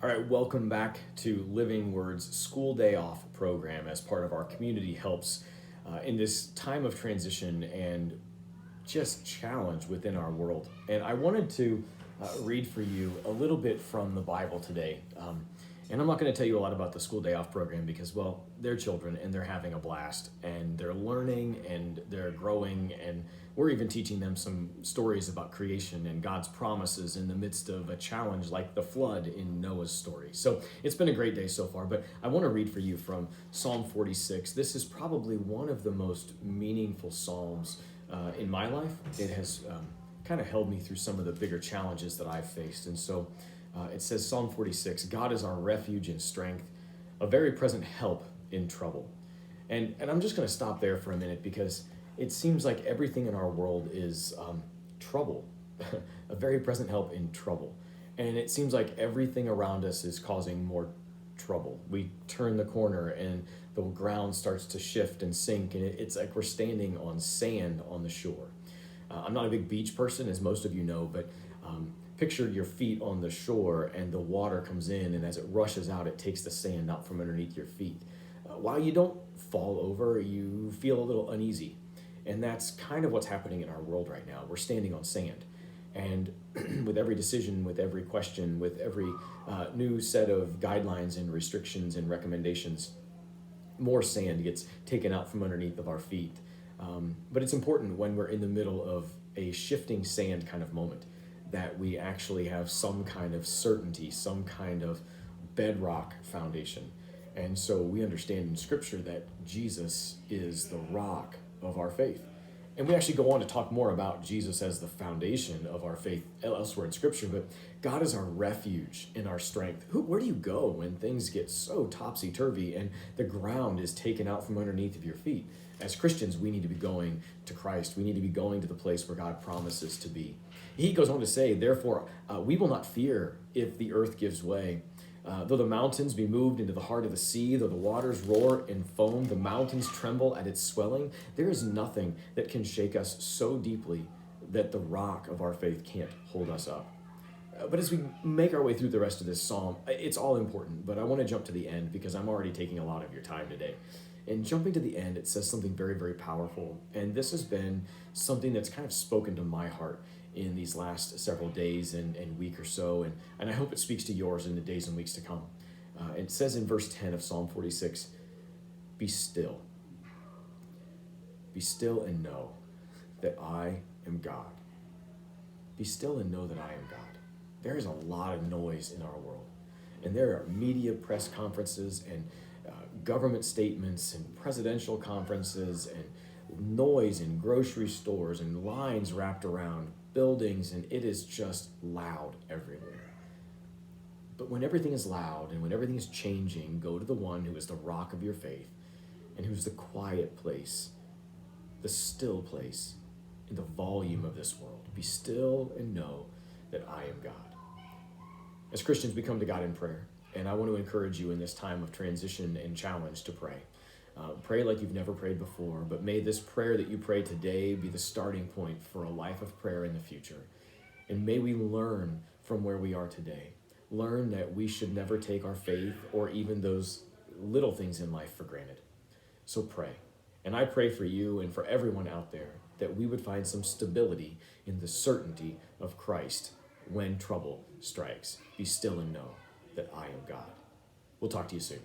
All right, welcome back to Living Words School Day Off program as part of our community helps in this time of transition and just challenge within our world. And I wanted to read for you a little bit from the Bible today. And I'm not going to tell you a lot about the school day off program because, well, they're children and they're having a blast and they're learning and they're growing. And we're even teaching them some stories about creation and God's promises in the midst of a challenge like the flood in Noah's story. So it's been a great day so far. But I want to read for you from Psalm 46. This is probably one of the most meaningful Psalms in my life. It has kind of held me through some of the bigger challenges that I've faced. And so it says, Psalm 46, God is our refuge and strength, a very present help in trouble. And I'm just going to stop there for a minute because it seems like everything in our world is trouble, a very present help in trouble. And it seems like everything around us is causing more trouble. We turn the corner and the ground starts to shift and sink, and it's like we're standing on sand on the shore. I'm not a big beach person, as most of you know, but picture your feet on the shore and the water comes in, and as it rushes out, it takes the sand out from underneath your feet. While you don't fall over, you feel a little uneasy. And that's kind of what's happening in our world right now. We're standing on sand. And with every decision, with every question, with every new set of guidelines and restrictions and recommendations, more sand gets taken out from underneath of our feet. But it's important when we're in the middle of a shifting sand kind of moment that we actually have some kind of certainty, some kind of bedrock foundation. And so we understand in Scripture that Jesus is the rock of our faith. And we actually go on to talk more about Jesus as the foundation of our faith elsewhere in Scripture, but God is our refuge and our strength. Where do you go when things get so topsy-turvy and the ground is taken out from underneath of your feet? As Christians, we need to be going to Christ. We need to be going to the place where God promises to be. He goes on to say, therefore, we will not fear if the earth gives way. Though the mountains be moved into the heart of the sea, though the waters roar and foam, the mountains tremble at its swelling, there is nothing that can shake us so deeply that the rock of our faith can't hold us up. But as we make our way through the rest of this psalm, it's all important, but I want to jump to the end because I'm already taking a lot of your time today. And jumping to the end, it says something very, very powerful. And this has been something that's kind of spoken to my heart in these last several days and week or so. And I hope it speaks to yours in the days and weeks to come. It says in verse 10 of Psalm 46, be still. Be still and know that I am God. Be still and know that I am God. There is a lot of noise in our world. And there are media press conferences and government statements and presidential conferences and noise in grocery stores and lines wrapped around buildings, and it is just loud everywhere. But when everything is loud and when everything is changing, go to the one who is the rock of your faith and who's the quiet place, the still place in the volume of this world. Be still and know that I am God. As Christians, we come to God in prayer. And I want to encourage you in this time of transition and challenge to pray. Pray like you've never prayed before, but may this prayer that you pray today be the starting point for a life of prayer in the future. And may we learn from where we are today. Learn that we should never take our faith or even those little things in life for granted. So pray. And I pray for you and for everyone out there that we would find some stability in the certainty of Christ when trouble strikes. Be still and know that I am God. We'll talk to you soon.